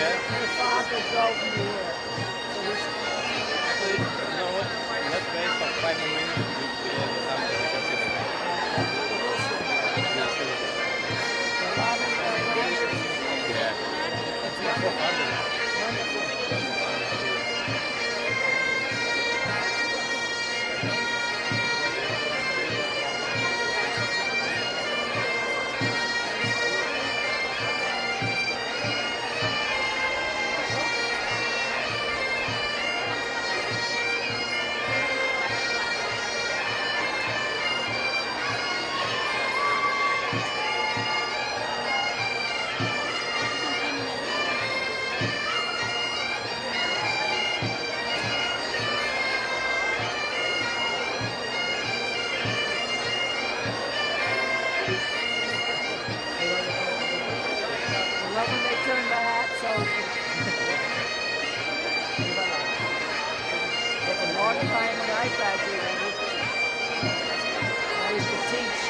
Her father drove me here. Actually, you know what? Let's wait for 5 more minutes to get something to consider. Yeah, sure. Yeah. It's more for fun than Love when they turn the hats over. It's a long time when I graduated. I used to teach.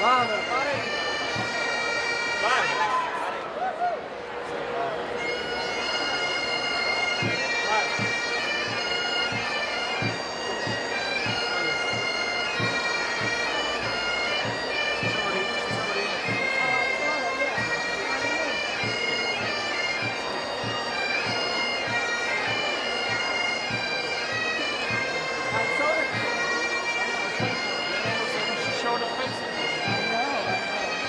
Vamos, pare. Vai! I know.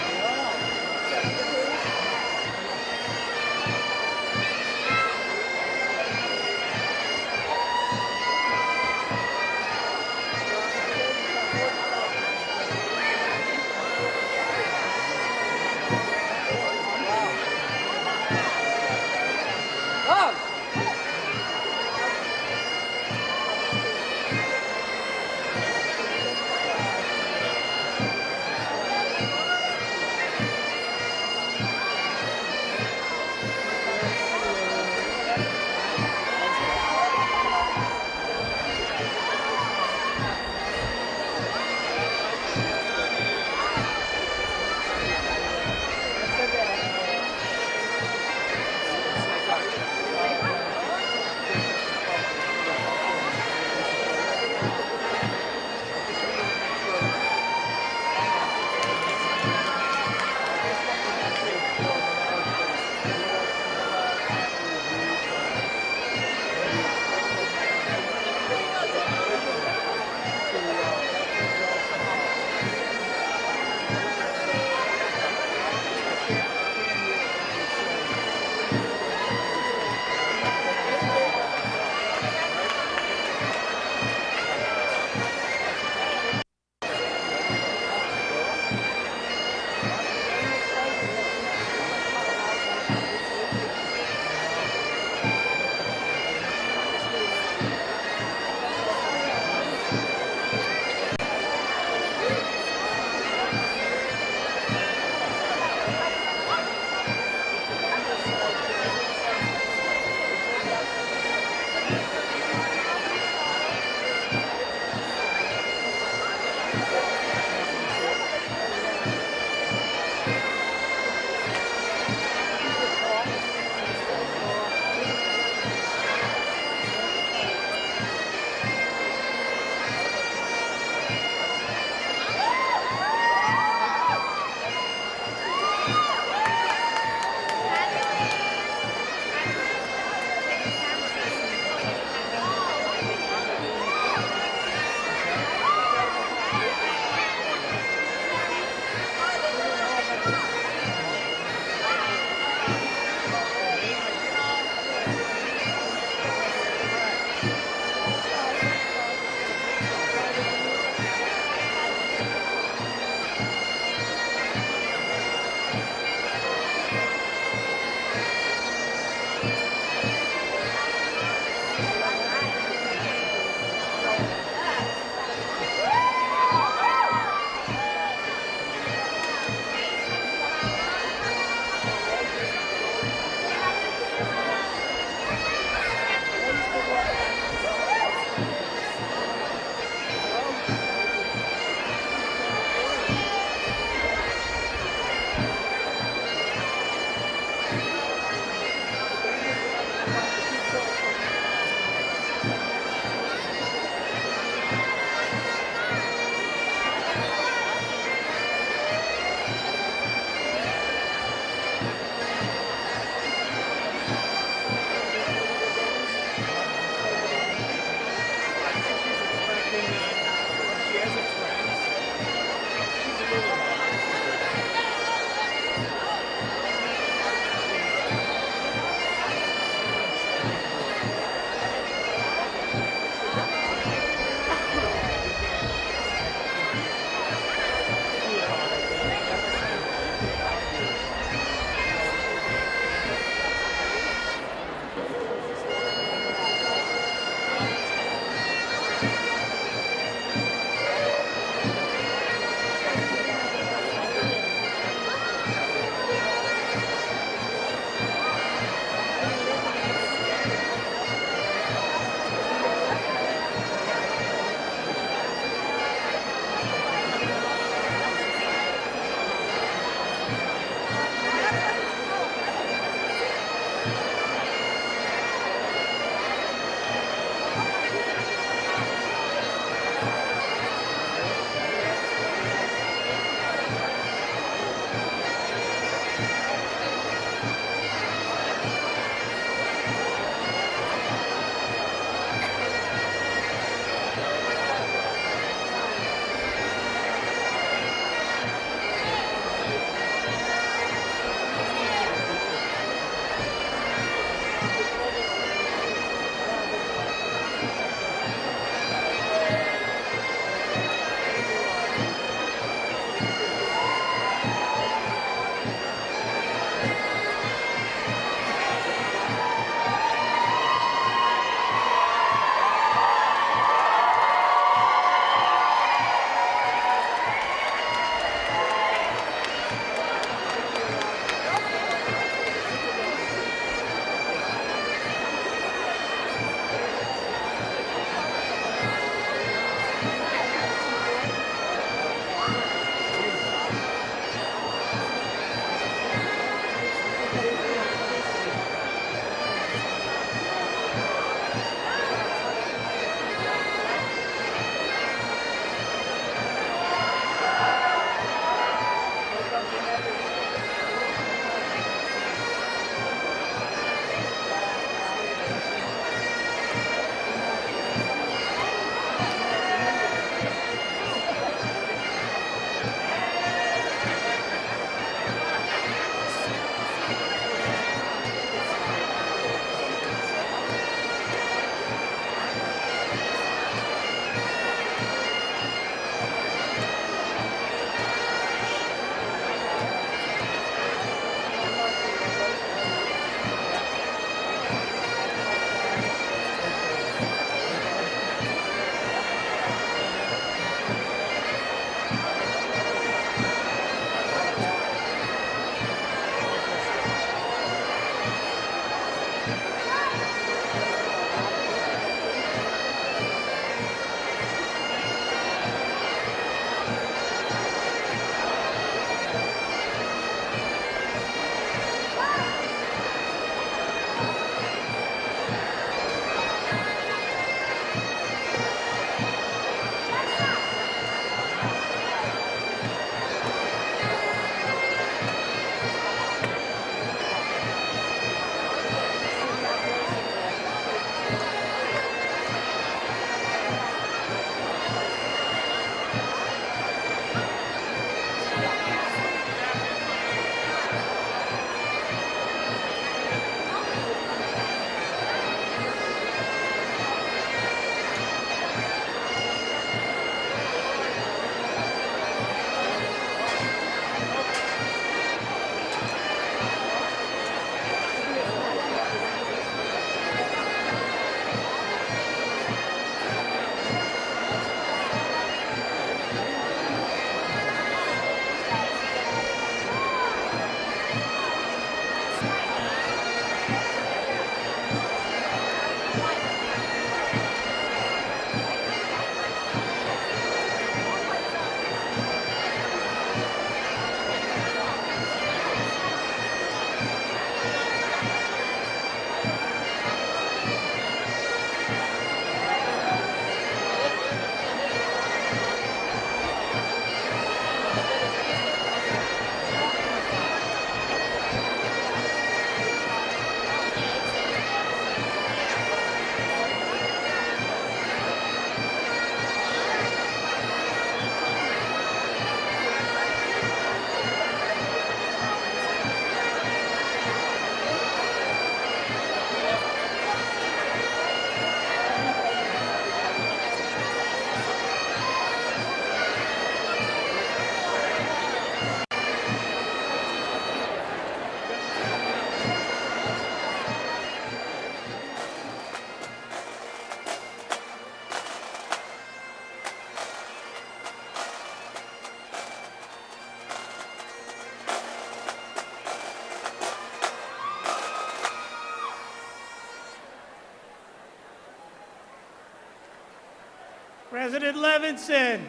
President Levinson,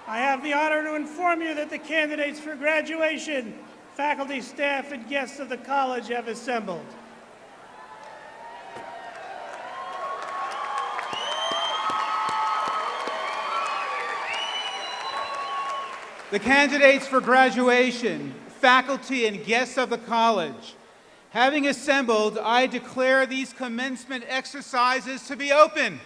I have the honor to inform you that the candidates for graduation, faculty, staff, and guests of the college have assembled. The candidates for graduation, faculty, and guests of the college, having assembled, I declare these commencement exercises to be open.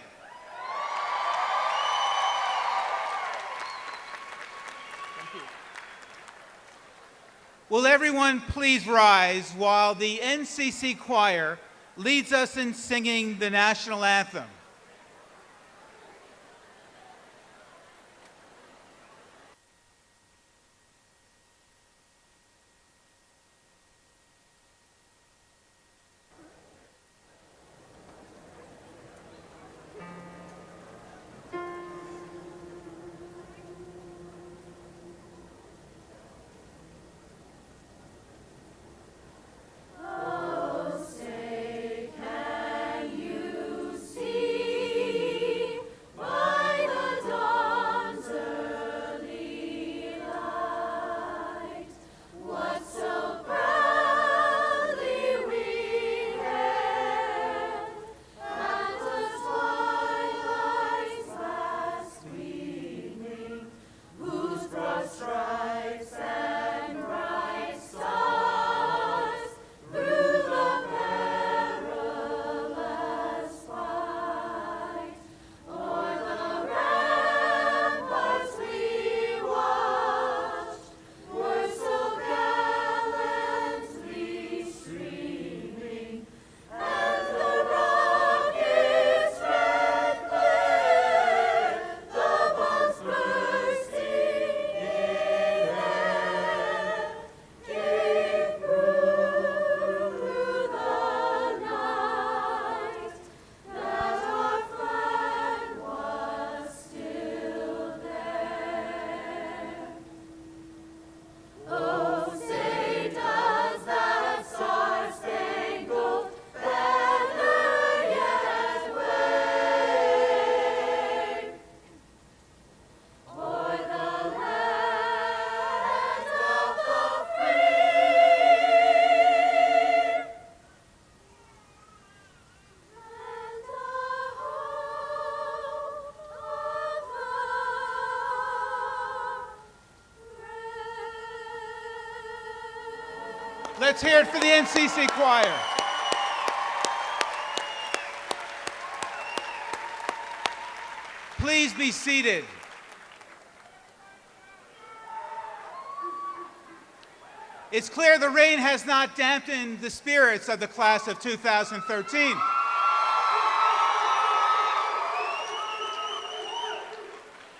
Will everyone please rise while the NCC choir leads us in singing the national anthem. Let's hear it for the NCC choir. Please be seated. It's clear the rain has not dampened the spirits of the class of 2013.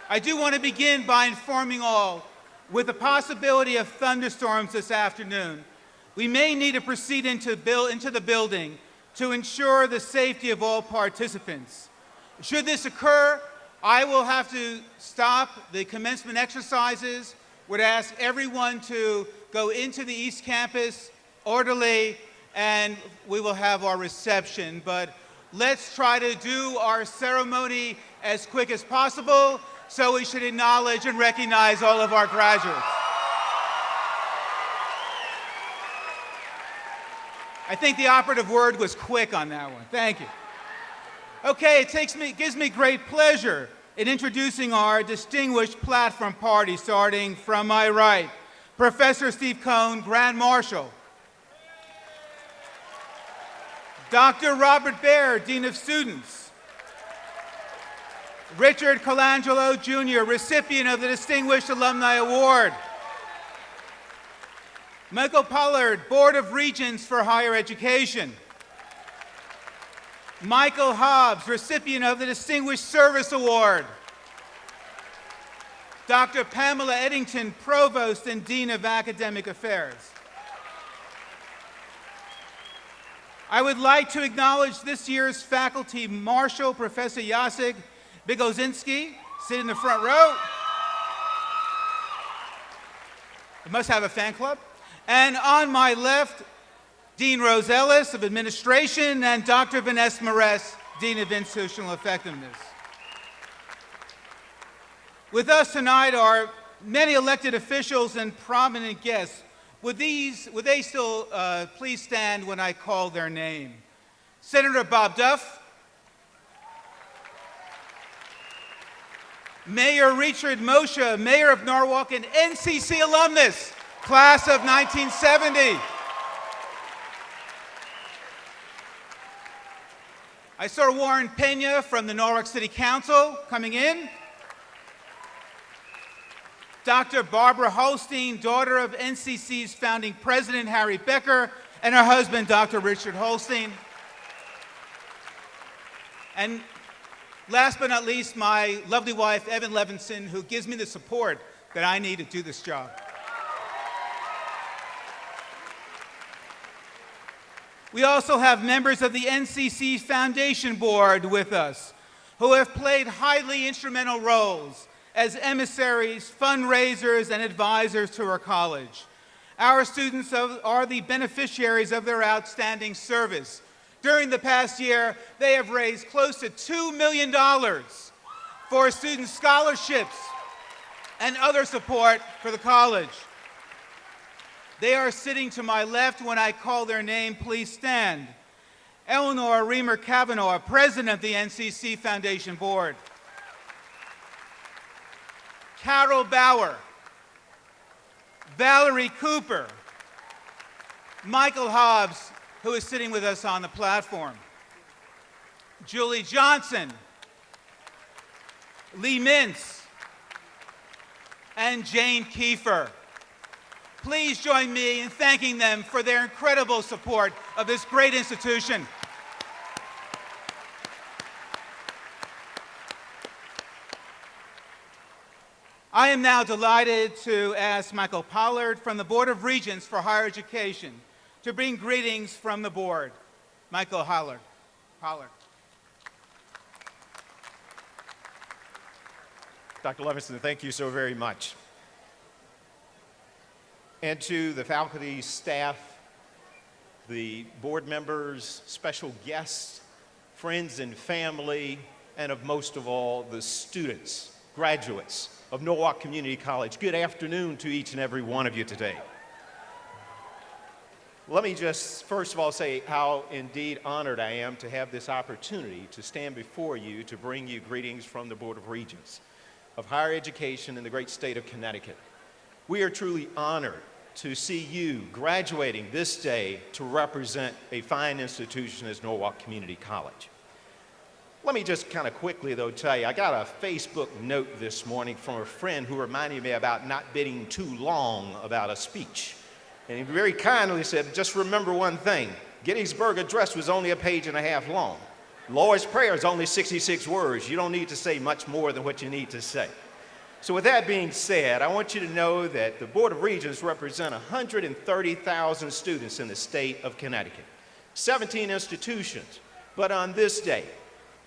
I do want to begin by informing all, with the possibility of thunderstorms this afternoon, we may need to proceed into the building to ensure the safety of all participants. Should this occur, I will have to stop the commencement exercises. Would ask everyone to go into the East Campus orderly, and we will have our reception. But let's try to do our ceremony as quick as possible, so we should acknowledge and recognize all of our graduates. I think the operative word was quick on that one. Thank you. Okay, it gives me great pleasure in introducing our distinguished platform party, starting from my right. Professor Steve Cohn, Grand Marshal. Dr. Robert Baer, Dean of Students. Richard Colangelo, Jr., recipient of the Distinguished Alumni Award. Michael Pollard, Board of Regents for Higher Education. Michael Hobbs, recipient of the Distinguished Service Award. Dr. Pamela Eddington, Provost and Dean of Academic Affairs. I would like to acknowledge this year's Faculty Marshal, Professor Jacek Bigozinski, sitting in the front row. You must have a fan club. And on my left, Dean Rose Ellis of Administration and Dr. Vanessa Mares, Dean of Institutional Effectiveness. With us tonight are many elected officials and prominent guests. Would they still please stand when I call their name? Senator Bob Duff, Mayor Richard Moshe, Mayor of Norwalk and NCC alumnus, class of 1970. I saw Warren Pena from the Norwalk City Council coming in. Dr. Barbara Holstein, daughter of NCC's founding president, Harry Becker, and her husband, Dr. Richard Holstein. And last but not least, my lovely wife, Evan Levinson, who gives me the support that I need to do this job. We also have members of the NCC Foundation Board with us, who have played highly instrumental roles as emissaries, fundraisers, and advisors to our college. Our students are the beneficiaries of their outstanding service. During the past year, they have raised close to $2 million for student scholarships and other support for the college. They are sitting to my left when I call their name. Please stand. Eleanor Reamer Kavanaugh, President of the NCC Foundation Board. Carol Bauer, Valerie Cooper, Michael Hobbs, who is sitting with us on the platform, Julie Johnson, Lee Mintz, and Jane Kiefer. Please join me in thanking them for their incredible support of this great institution. I am now delighted to ask Michael Pollard from the Board of Regents for Higher Education to bring greetings from the board. Michael Pollard. Dr. Levinson, thank you so very much. And to the faculty, staff, the board members, special guests, friends and family, and most of all, the students, graduates of Norwalk Community College. Good afternoon to each and every one of you today. Let me just first of all say how indeed honored I am to have this opportunity to stand before you to bring you greetings from the Board of Regents of Higher Education in the great state of Connecticut. We are truly honored to see you graduating this day to represent a fine institution as Norwalk Community College. Let me just kind of quickly, though, tell you, I got a Facebook note this morning from a friend who reminded me about not being too long about a speech. And he very kindly said, just remember one thing, Gettysburg Address was only a page and a half long. Lord's Prayer is only 66 words. You don't need to say much more than what you need to say. So with that being said, I want you to know that the Board of Regents represent 130,000 students in the state of Connecticut, 17 institutions. But on this day,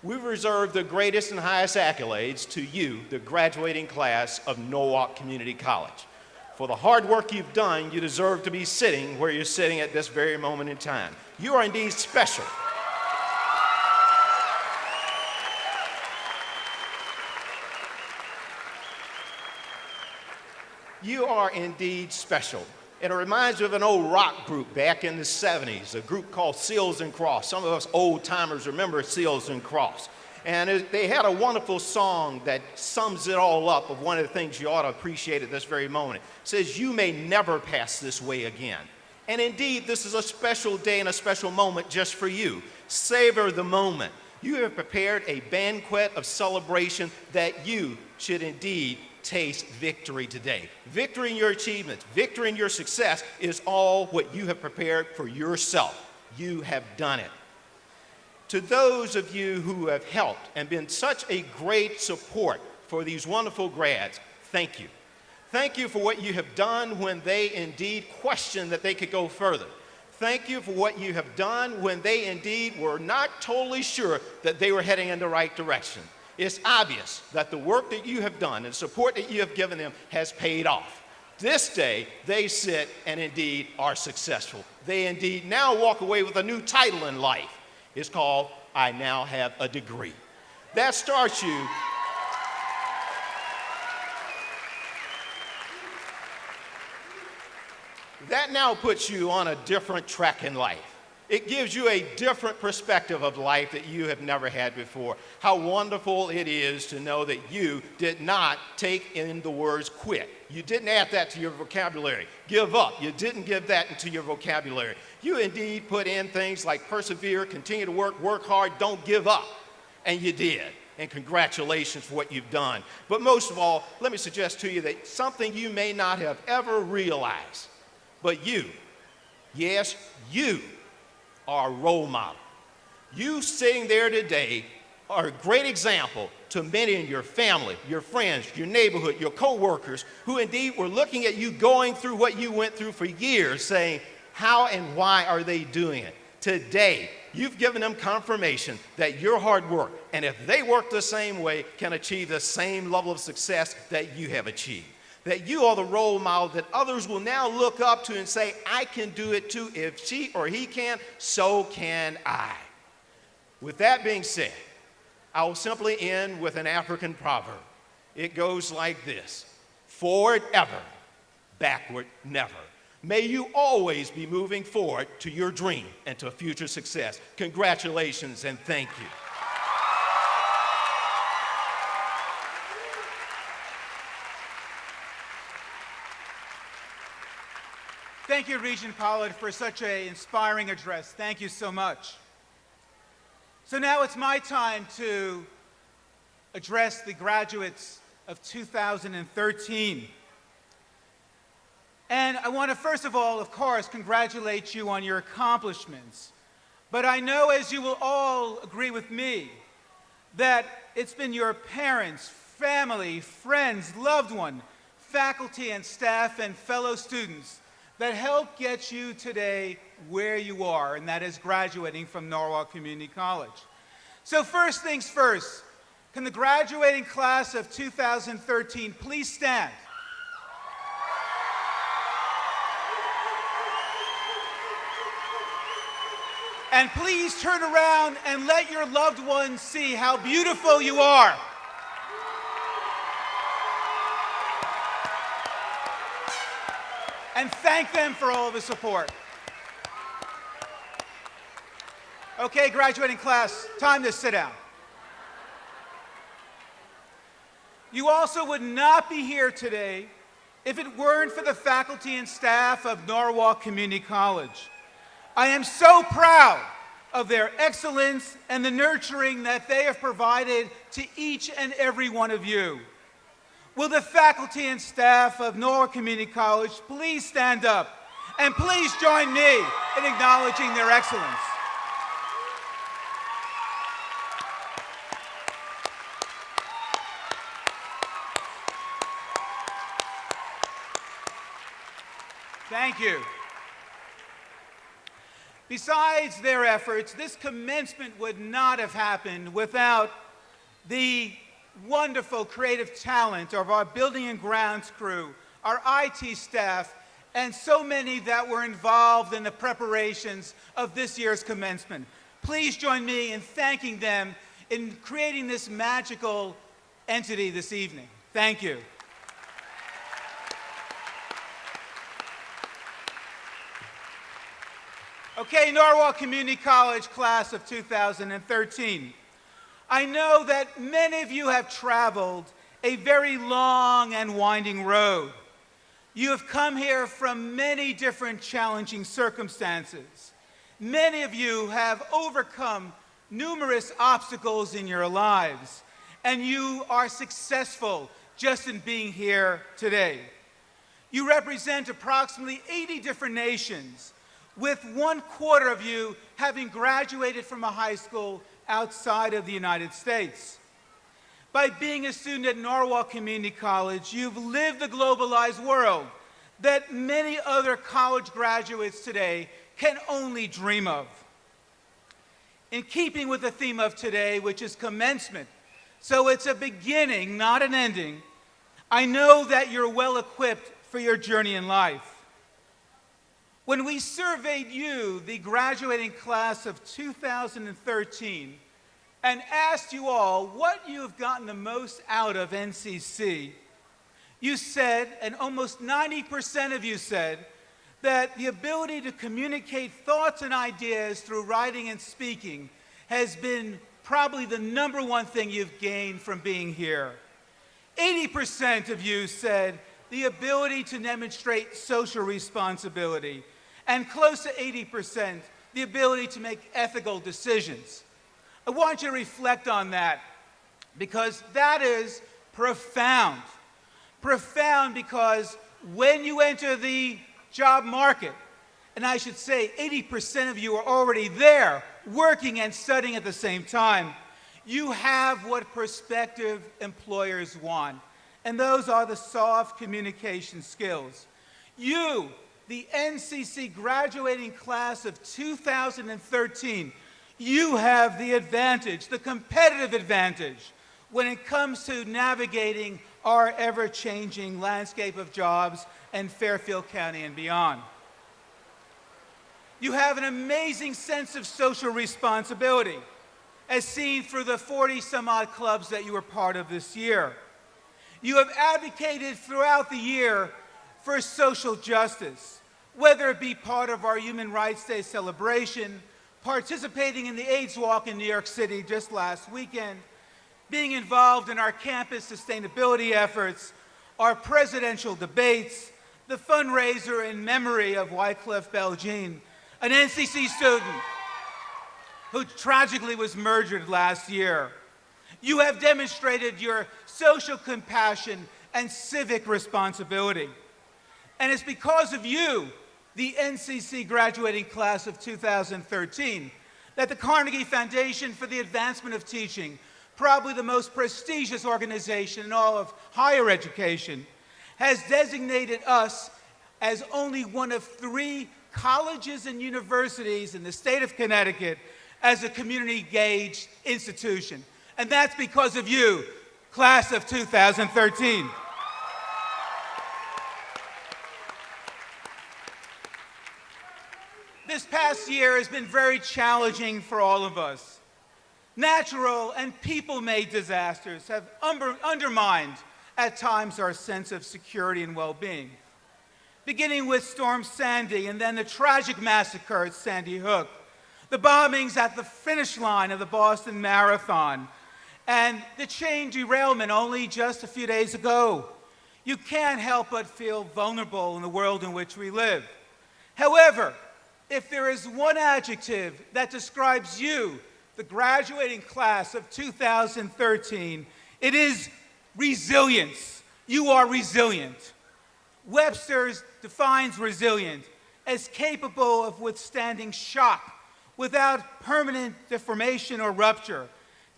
we've reserved the greatest and highest accolades to you, the graduating class of Norwalk Community College. For the hard work you've done, you deserve to be sitting where you're sitting at this very moment in time. You are indeed special. You are indeed special. And it reminds me of an old rock group back in the 70s, a group called Seals and Crofts. Some of us old timers remember Seals and Crofts. And they had a wonderful song that sums it all up of one of the things you ought to appreciate at this very moment. It says, "You may never pass this way again." And indeed, this is a special day and a special moment just for you. Savor the moment. You have prepared a banquet of celebration that you should indeed taste victory today. Victory in your achievements, victory in your success is all what you have prepared for yourself. You have done it. To those of you who have helped and been such a great support for these wonderful grads, thank you. Thank you for what you have done when they indeed questioned that they could go further. Thank you for what you have done when they indeed were not totally sure that they were heading in the right direction. It's obvious that the work that you have done and the support that you have given them has paid off. This day, they sit and indeed are successful. They indeed now walk away with a new title in life. It's called, "I Now Have a Degree." That starts you. That now puts you on a different track in life. It gives you a different perspective of life that you have never had before. How wonderful it is to know that you did not take in the words quit. You didn't add that to your vocabulary. Give up. You didn't give that into your vocabulary. You indeed put in things like persevere, continue to work hard, don't give up. And you did. And congratulations for what you've done. But most of all, let me suggest to you that something you may not have ever realized, but you, yes, you, are a role model. You sitting there today are a great example to many in your family, your friends, your neighborhood, your co-workers, who indeed were looking at you going through what you went through for years, saying, how and why are they doing it? Today, you've given them confirmation that your hard work, and if they work the same way, can achieve the same level of success that you have achieved. That you are the role model that others will now look up to and say, I can do it too. If she or he can, so can I. With that being said, I will simply end with an African proverb. It goes like this: forward ever, backward never. May you always be moving forward to your dream and to future success. Congratulations and thank you. Thank you, Regent Pollard, for such an inspiring address. Thank you so much. So now it's my time to address the graduates of 2013. And I want to, first of all, of course, congratulate you on your accomplishments. But I know, as you will all agree with me, that it's been your parents, family, friends, loved one, faculty and staff and fellow students that helped get you today where you are, and that is graduating from Norwalk Community College. So first things first, can the graduating class of 2013 please stand? And please turn around and let your loved ones see how beautiful you are. And thank them for all of the support. Okay, graduating class, time to sit down. You also would not be here today if it weren't for the faculty and staff of Norwalk Community College. I am so proud of their excellence and the nurturing that they have provided to each and every one of you. Will the faculty and staff of Norwalk Community College please stand up and please join me in acknowledging their excellence. Thank you. Besides their efforts, this commencement would not have happened without the wonderful creative talent of our building and grounds crew, our IT staff, and so many that were involved in the preparations of this year's commencement. Please join me in thanking them in creating this magical entity this evening. Thank you. Okay, Norwalk Community College class of 2013. I know that many of you have traveled a very long and winding road. You have come here from many different challenging circumstances. Many of you have overcome numerous obstacles in your lives, and you are successful just in being here today. You represent approximately 80 different nations, with 1/4 of you having graduated from a high school outside of the United States. By being a student at Norwalk Community College, you've lived the globalized world that many other college graduates today can only dream of. In keeping with the theme of today, which is commencement, so it's a beginning, not an ending, I know that you're well equipped for your journey in life. When we surveyed you, the graduating class of 2013, and asked you all what you have gotten the most out of NCC, you said, and almost 90% of you said, that the ability to communicate thoughts and ideas through writing and speaking has been probably the #1 thing you've gained from being here. 80% of you said the ability to demonstrate social responsibility, and close to 80%, the ability to make ethical decisions. I want you to reflect on that, because that is profound. Profound because when you enter the job market, and I should say 80% of you are already there, working and studying at the same time, you have what prospective employers want, and those are the soft communication skills. You, the NCC graduating class of 2013, you have the advantage, the competitive advantage, when it comes to navigating our ever-changing landscape of jobs in Fairfield County and beyond. You have an amazing sense of social responsibility, as seen through the 40-some-odd clubs that you were part of this year. You have advocated throughout the year for social justice, whether it be part of our Human Rights Day celebration, participating in the AIDS Walk in New York City just last weekend, being involved in our campus sustainability efforts, our presidential debates, the fundraiser in memory of Wycliffe Belgene, an NCC student who tragically was murdered last year. You have demonstrated your social compassion and civic responsibility. And it's because of you, the NCC graduating class of 2013, that the Carnegie Foundation for the Advancement of Teaching, probably the most prestigious organization in all of higher education, has designated us as only one of 3 colleges and universities in the state of Connecticut as a community-engaged institution. And that's because of you, class of 2013. This past year has been very challenging for all of us. Natural and people-made disasters have undermined, at times, our sense of security and well-being. Beginning with Storm Sandy and then the tragic massacre at Sandy Hook, the bombings at the finish line of the Boston Marathon, and the train derailment only just a few days ago. You can't help but feel vulnerable in the world in which we live. However, if there is one adjective that describes you, the graduating class of 2013, it is resilience. You are resilient. Webster defines resilient as capable of withstanding shock without permanent deformation or rupture,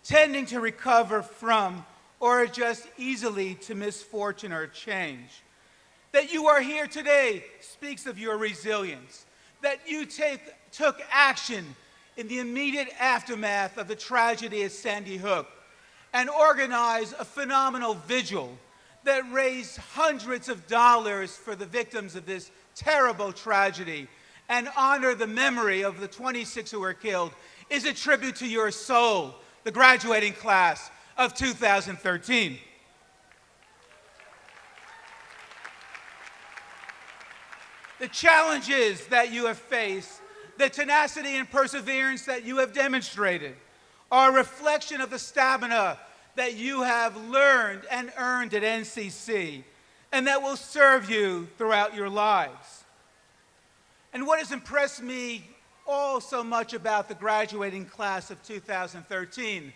tending to recover from or adjust easily to misfortune or change. That you are here today speaks of your resilience. That you took action in the immediate aftermath of the tragedy at Sandy Hook and organized a phenomenal vigil that raised hundreds of dollars for the victims of this terrible tragedy and honor the memory of the 26 who were killed is a tribute to your soul, the graduating class of 2013. The challenges that you have faced, the tenacity and perseverance that you have demonstrated, are a reflection of the stamina that you have learned and earned at NCC, and that will serve you throughout your lives. And what has impressed me all so much about the graduating class of 2013,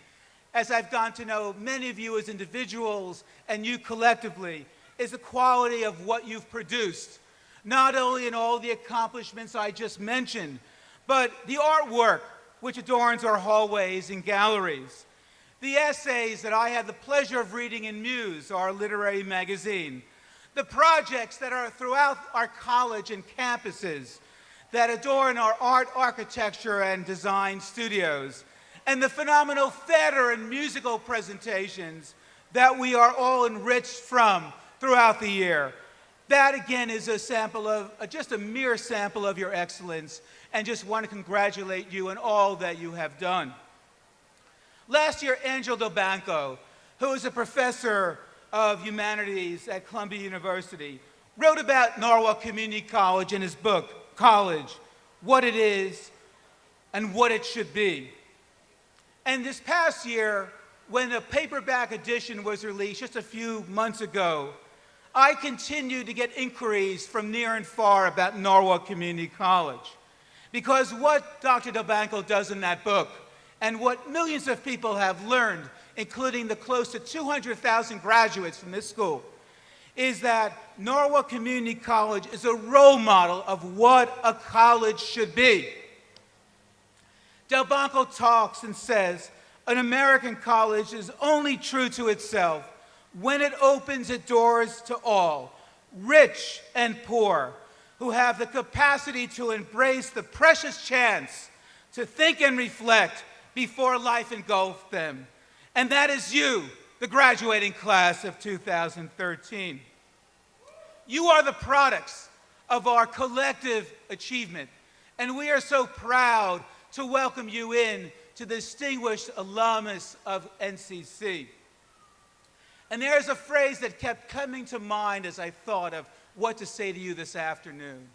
as I've gotten to know many of you as individuals and you collectively, is the quality of what you've produced. Not only in all the accomplishments I just mentioned, but the artwork which adorns our hallways and galleries. The essays that I had the pleasure of reading in Muse, our literary magazine. The projects that are throughout our college and campuses that adorn our art, architecture, and design studios. And the phenomenal theater and musical presentations that we are all enriched from throughout the year. That, again, is a sample of, just a mere sample of your excellence, and just want to congratulate you on all that you have done. Last year, Angel Delbanco, who is a professor of humanities at Columbia University, wrote about Norwalk Community College in his book, College, What It Is and What It Should Be. And this past year, when a paperback edition was released just a few months ago, I continued to get inquiries from near and far about Norwalk Community College. Because what Dr. Delbanco does in that book, and what millions of people have learned, including the close to 200,000 graduates from this school, is that Norwalk Community College is a role model of what a college should be. Delbanco talks and says, an American college is only true to itself when it opens its doors to all, rich and poor, who have the capacity to embrace the precious chance to think and reflect before life engulfs them. And that is you, the graduating class of 2013. You are the products of our collective achievement, and we are so proud to welcome you in to the distinguished alumnus of NCC. And there's a phrase that kept coming to mind as I thought of what to say to you this afternoon.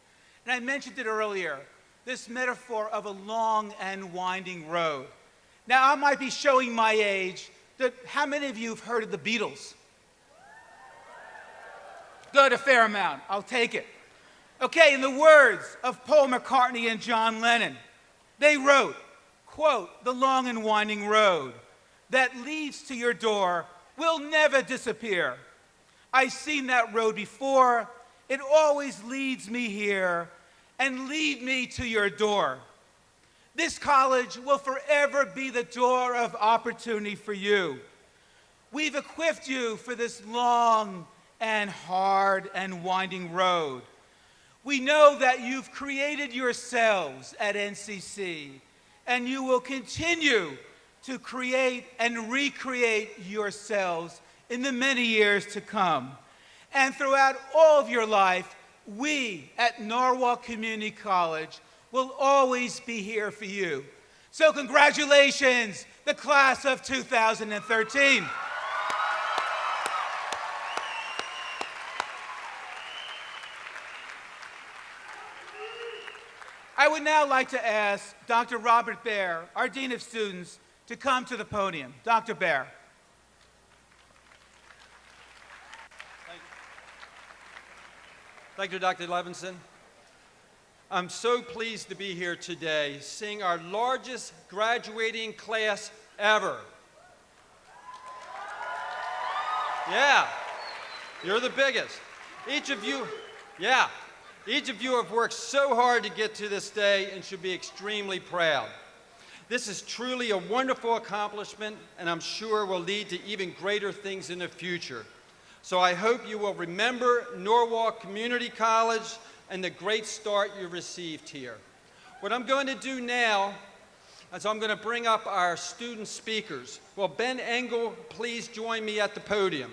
And I mentioned it earlier, this metaphor of a long and winding road. Now, I might be showing my age, but how many of you have heard of the Beatles? Good, a fair amount. I'll take it. Okay, in the words of Paul McCartney and John Lennon, they wrote, quote, "The long and winding road that leads to your door will never disappear. I've seen that road before. It always leads me here and lead me to your door. This college will forever be the door of opportunity for you. We've equipped you for this long and hard and winding road. We know that you've created yourselves at NCC, and you will continue to create and recreate yourselves in the many years to come. And throughout all of your life, we at Norwalk Community College will always be here for you. So congratulations, the class of 2013. I would now like to ask Dr. Robert Baer, our Dean of Students, to come to the podium. Dr. Baer. Thank you, Dr. Levinson. I'm so pleased to be here today, seeing our largest graduating class ever. Yeah, you're the biggest. Each of you have worked so hard to get to this day and should be extremely proud. This is truly a wonderful accomplishment, and I'm sure will lead to even greater things in the future. So I hope you will remember Norwalk Community College and the great start you received here. What I'm going to do now is I'm going to bring up our student speakers. Will Ben Engel please join me at the podium?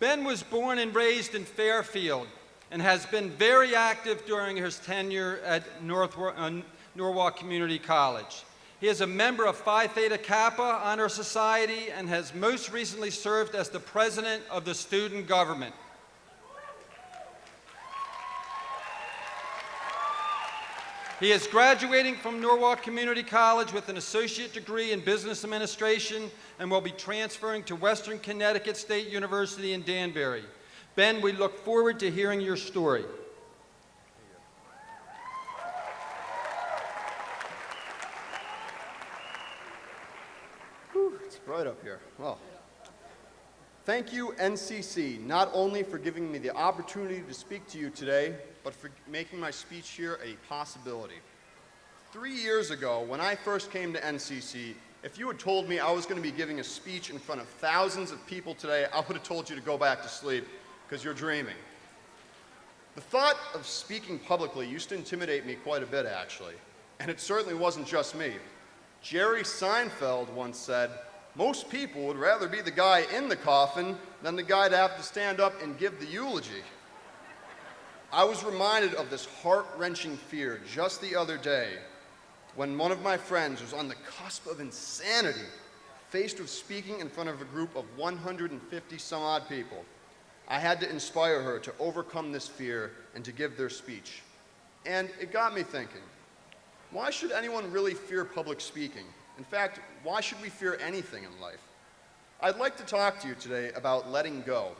Ben was born and raised in Fairfield and has been very active during his tenure at Norwalk Community College. He is a member of Phi Theta Kappa Honor Society and has most recently served as the president of the student government. He is graduating from Norwalk Community College with an associate degree in business administration and will be transferring to Western Connecticut State University in Danbury. Ben, we look forward to hearing your story. Whew, it's bright up here. Well, thank you, NCC, not only for giving me the opportunity to speak to you today, but for making my speech here a possibility. 3 years ago, when I first came to NCC, if you had told me I was going to be giving a speech in front of thousands of people today, I would have told you to go back to sleep, because you're dreaming. The thought of speaking publicly used to intimidate me quite a bit, actually. And it certainly wasn't just me. Jerry Seinfeld once said, Most people would rather be the guy in the coffin than the guy to have to stand up and give the eulogy. I was reminded of this heart-wrenching fear just the other day when one of my friends was on the cusp of insanity, faced with speaking in front of a group of 150 some odd people. I had to inspire her to overcome this fear and to give their speech. And it got me thinking, why should anyone really fear public speaking? In fact, why should we fear anything in life? I'd like to talk to you today about letting go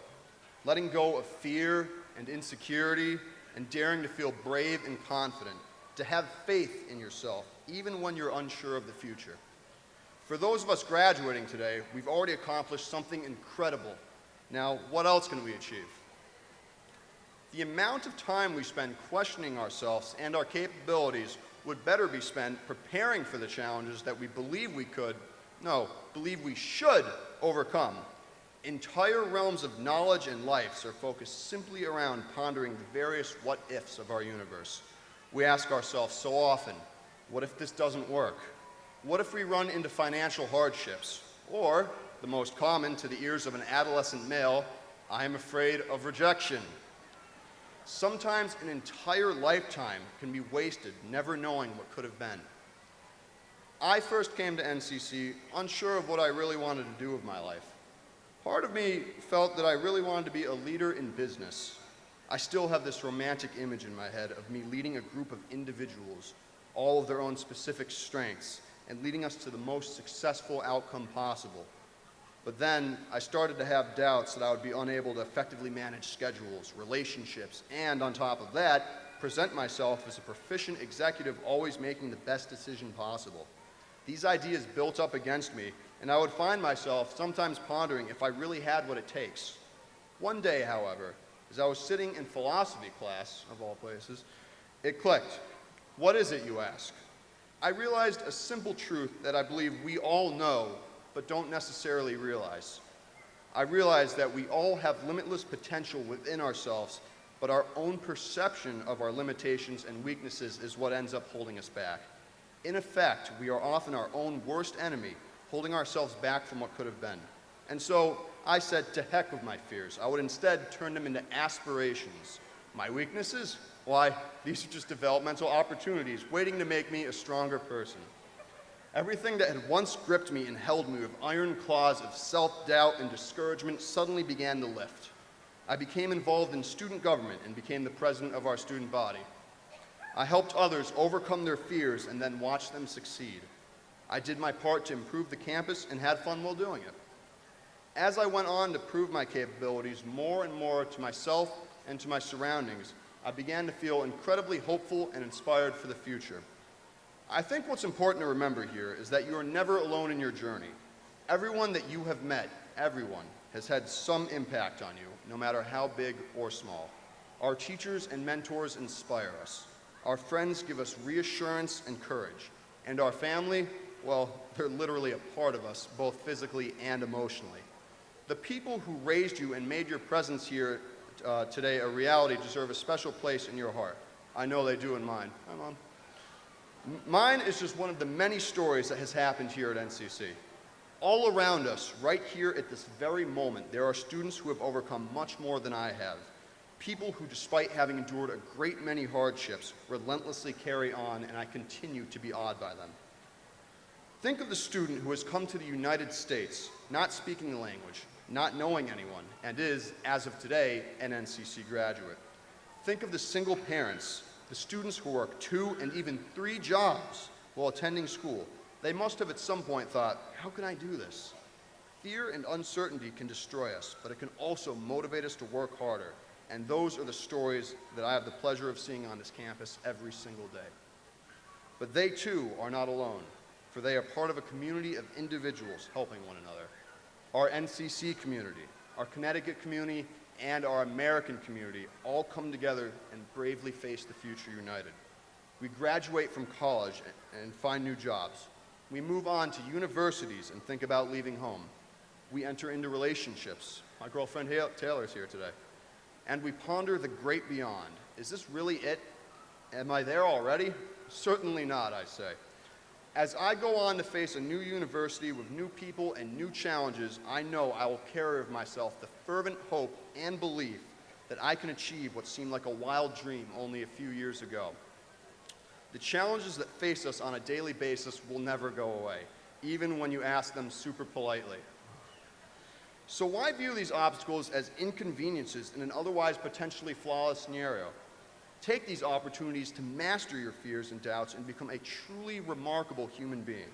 of fear and insecurity, and daring to feel brave and confident, to have faith in yourself, even when you're unsure of the future. For those of us graduating today, we've already accomplished something incredible. Now, what else can we achieve? The amount of time we spend questioning ourselves and our capabilities would better be spent preparing for the challenges that we believe we believe we should overcome. Entire realms of knowledge and life are focused simply around pondering the various what-ifs of our universe. We ask ourselves so often, what if this doesn't work? What if we run into financial hardships? Or, the most common to the ears of an adolescent male, I am afraid of rejection. Sometimes an entire lifetime can be wasted never knowing what could have been. I first came to NCC unsure of what I really wanted to do with my life. Part of me felt that I really wanted to be a leader in business. I still have this romantic image in my head of me leading a group of individuals, all of their own specific strengths, and leading us to the most successful outcome possible. But then I started to have doubts that I would be unable to effectively manage schedules, relationships, and on top of that, present myself as a proficient executive always making the best decision possible. These ideas built up against me, and I would find myself sometimes pondering if I really had what it takes. One day, however, as I was sitting in philosophy class, of all places, it clicked. What is it, you ask? I realized a simple truth that I believe we all know, but don't necessarily realize. I realized that we all have limitless potential within ourselves, but our own perception of our limitations and weaknesses is what ends up holding us back. In effect, we are often our own worst enemy, holding ourselves back from what could have been. And so I said, to heck with my fears. I would instead turn them into aspirations. My weaknesses? Why, these are just developmental opportunities waiting to make me a stronger person. Everything that had once gripped me and held me with iron claws of self-doubt and discouragement suddenly began to lift. I became involved in student government and became the president of our student body. I helped others overcome their fears and then watched them succeed. I did my part to improve the campus and had fun while doing it. As I went on to prove my capabilities more and more to myself and to my surroundings, I began to feel incredibly hopeful and inspired for the future. I think what's important to remember here is that you are never alone in your journey. Everyone that you have met, everyone, has had some impact on you, no matter how big or small. Our teachers and mentors inspire us. Our friends give us reassurance and courage. And our family, well, they're literally a part of us, both physically and emotionally. The people who raised you and made your presence here today a reality deserve a special place in your heart. I know they do in mine. Hi, Mom. Mine is just one of the many stories that has happened here at NCC. All around us, right here at this very moment, there are students who have overcome much more than I have. People who, despite having endured a great many hardships, relentlessly carry on, and I continue to be awed by them. Think of the student who has come to the United States, not speaking the language, not knowing anyone, and is, as of today, an NCC graduate. Think of the single parents, the students who work 2 and even 3 jobs while attending school. They must have at some point thought, how can I do this? Fear and uncertainty can destroy us, but it can also motivate us to work harder. And those are the stories that I have the pleasure of seeing on this campus every single day. But they too are not alone, for they are part of a community of individuals helping one another. Our NCC community, our Connecticut community, and our American community all come together and bravely face the future united. We graduate from college and find new jobs. We move on to universities and think about leaving home. We enter into relationships. My girlfriend Taylor's here today. And we ponder the great beyond. Is this really it? Am I there already? Certainly not, I say. As I go on to face a new university with new people and new challenges, I know I will carry with myself the fervent hope and belief that I can achieve what seemed like a wild dream only a few years ago. The challenges that face us on a daily basis will never go away, even when you ask them super politely. So why view these obstacles as inconveniences in an otherwise potentially flawless scenario? Take these opportunities to master your fears and doubts and become a truly remarkable human being.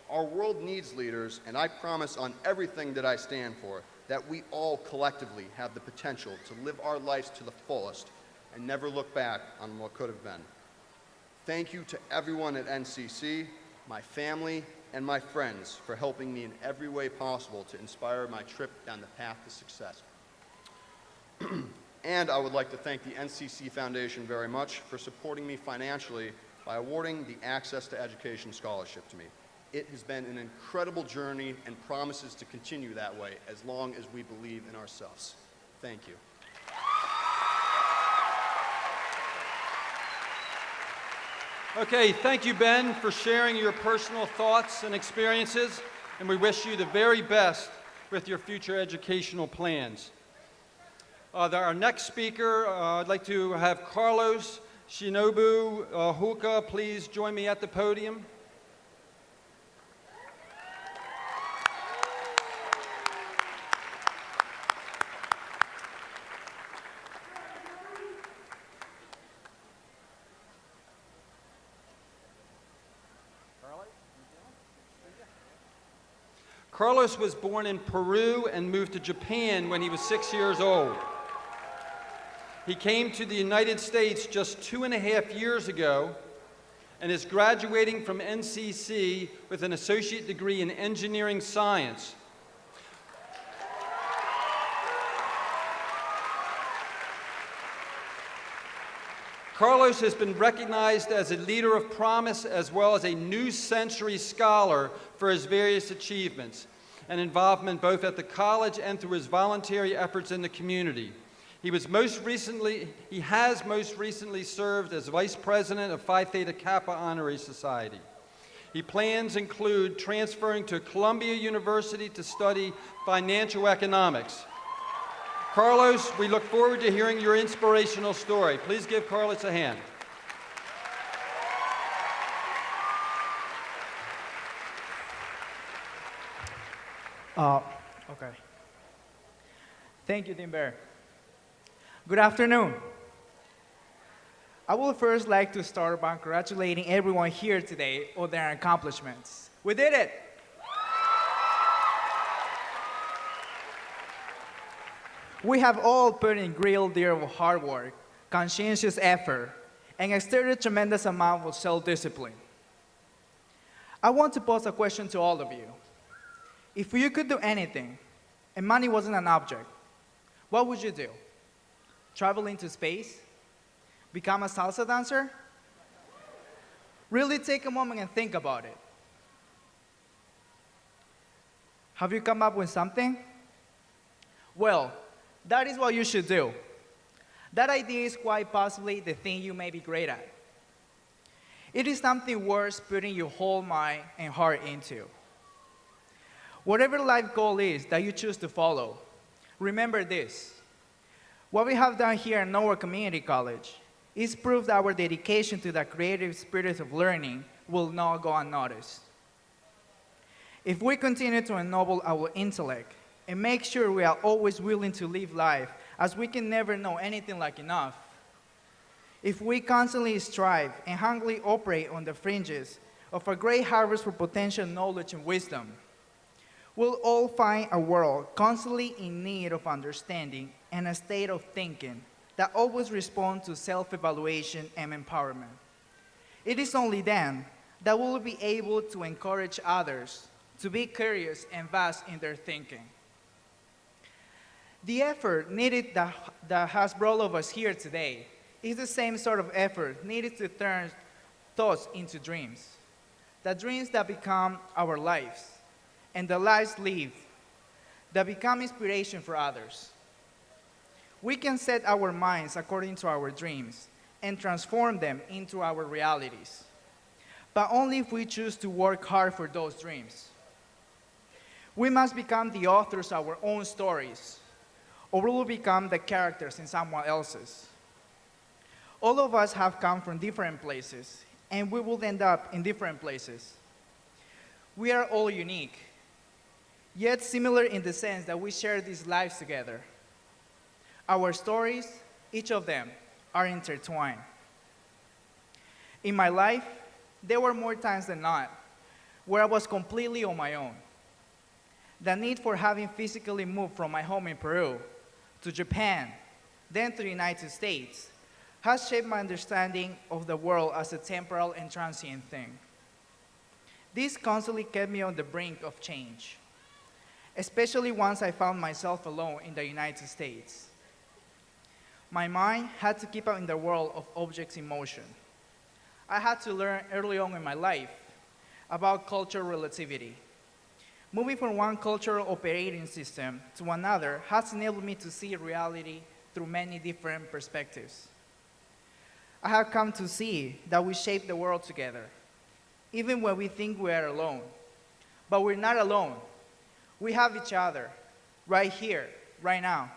Our world needs leaders, and I promise on everything that I stand for that we all collectively have the potential to live our lives to the fullest and never look back on what could have been. Thank you to everyone at NCC, my family, and my friends for helping me in every way possible to inspire my trip down the path to success. And I would like to thank the NCC Foundation very much for supporting me financially by awarding the Access to Education Scholarship to me. It has been an incredible journey and promises to continue that way as long as we believe in ourselves. Thank you. Okay, thank you, Ben, for sharing your personal thoughts and experiences, and we wish you the very best with your future educational plans. Our next speaker, I'd like to have Carlos Shinobu Huka please join me at the podium. Carlos was born in Peru and moved to Japan when he was 6 years old. He came to the United States just 2.5 years ago and is graduating from NCC with an associate degree in engineering science. Carlos has been recognized as a leader of promise as well as a New Century Scholar for his various achievements and involvement both at the college and through his voluntary efforts in the community. He has most recently served as Vice President of Phi Theta Kappa Honorary Society. His plans include transferring to Columbia University to study financial economics. Carlos, we look forward to hearing your inspirational story. Please give Carlos a hand. Okay. Thank you, Dean Bear. Good afternoon. I would first like to start by congratulating everyone here today on their accomplishments. We did it! We have all put in a great deal of hard work, conscientious effort, and exerted a tremendous amount of self-discipline. I want to pose a question to all of you. If you could do anything, and money wasn't an object, what would you do? Travel into space? Become a salsa dancer? Really take a moment and think about it. Have you come up with something? Well, that is what you should do. That idea is quite possibly the thing you may be great at. It is something worth putting your whole mind and heart into. Whatever life goal is that you choose to follow, remember this. What we have done here at Norwood Community College is proof that our dedication to the creative spirit of learning will not go unnoticed. If we continue to ennoble our intellect and make sure we are always willing to live life as we can never know anything like enough, if we constantly strive and hungrily operate on the fringes of a great harvest for potential knowledge and wisdom, we'll all find a world constantly in need of understanding and a state of thinking that always responds to self-evaluation and empowerment. It is only then that we'll be able to encourage others to be curious and vast in their thinking. The effort needed that has brought all of us here today is the same sort of effort needed to turn thoughts into dreams. The dreams that become our lives, and the lives lived that become inspiration for others. We can set our minds according to our dreams and transform them into our realities. but only if we choose to work hard for those dreams. We must become the authors of our own stories, or we will become the characters in someone else's. All of us have come from different places, and we will end up in different places. We are all unique, yet similar in the sense that we share these lives together. Our stories, each of them, are intertwined. In my life, there were more times than not where I was completely on my own. The need for having physically moved from my home in Peru to Japan, then to the United States, has shaped my understanding of the world as a temporal and transient thing. This constantly kept me on the brink of change, especially once I found myself alone in the United States. My mind had to keep up in the world of objects in motion. I had to learn early on in my life about cultural relativity. Moving from one cultural operating system to another has enabled me to see reality through many different perspectives. I have come to see that we shape the world together, even when we think we are alone. But we're not alone. We have each other, right here, right now.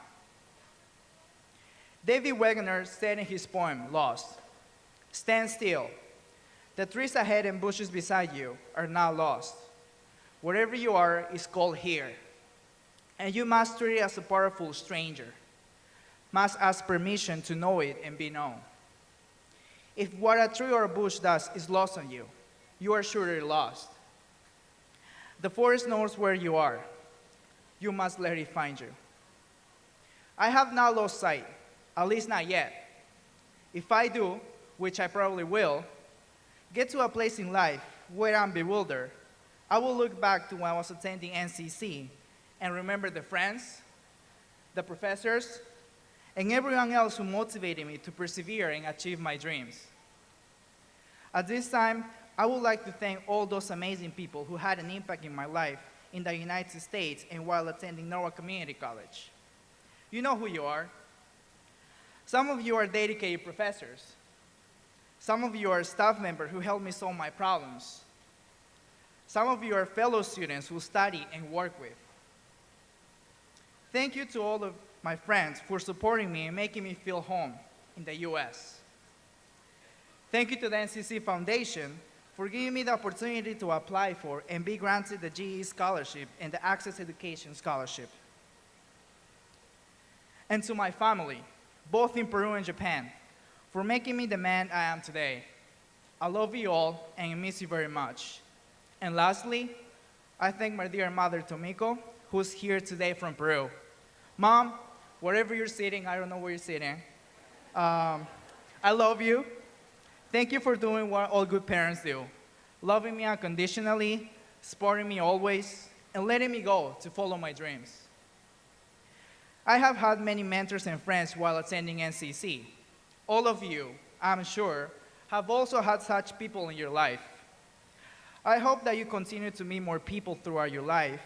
David Wegener said in his poem, Lost, "Stand still. The trees ahead and bushes beside you are not lost. Wherever you are is called here, and you must treat it as a powerful stranger, must ask permission to know it and be known. If what a tree or a bush does is lost on you, you are surely lost. The forest knows where you are. You must let it find you." I have not lost sight, at least not yet. If I do, which I probably will, get to a place in life where I'm bewildered, I will look back to when I was attending NCC and remember the friends, the professors, and everyone else who motivated me to persevere and achieve my dreams. At this time, I would like to thank all those amazing people who had an impact in my life in the United States and while attending Norwalk Community College. You know who you are. Some of you are dedicated professors. Some of you are staff members who helped me solve my problems. Some of you are fellow students who study and work with. Thank you to all of my friends for supporting me and making me feel home in the US. Thank you to the NCC Foundation for giving me the opportunity to apply for and be granted the GE Scholarship and the Access Education Scholarship. And to my family, both in Peru and Japan, for making me the man I am today. I love you all and I miss you very much. And lastly, I thank my dear mother, Tomiko, who's here today from Peru. Mom, wherever you're sitting, I don't know where you're sitting, I love you. Thank you for doing what all good parents do, loving me unconditionally, supporting me always, and letting me go to follow my dreams. I have had many mentors and friends while attending NCC. All of you, I'm sure, have also had such people in your life. I hope that you continue to meet more people throughout your life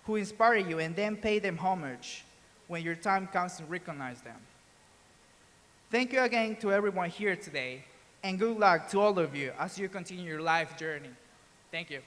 who inspire you and then pay them homage when your time comes to recognize them. Thank you again to everyone here today, and good luck to all of you as you continue your life journey. Thank you.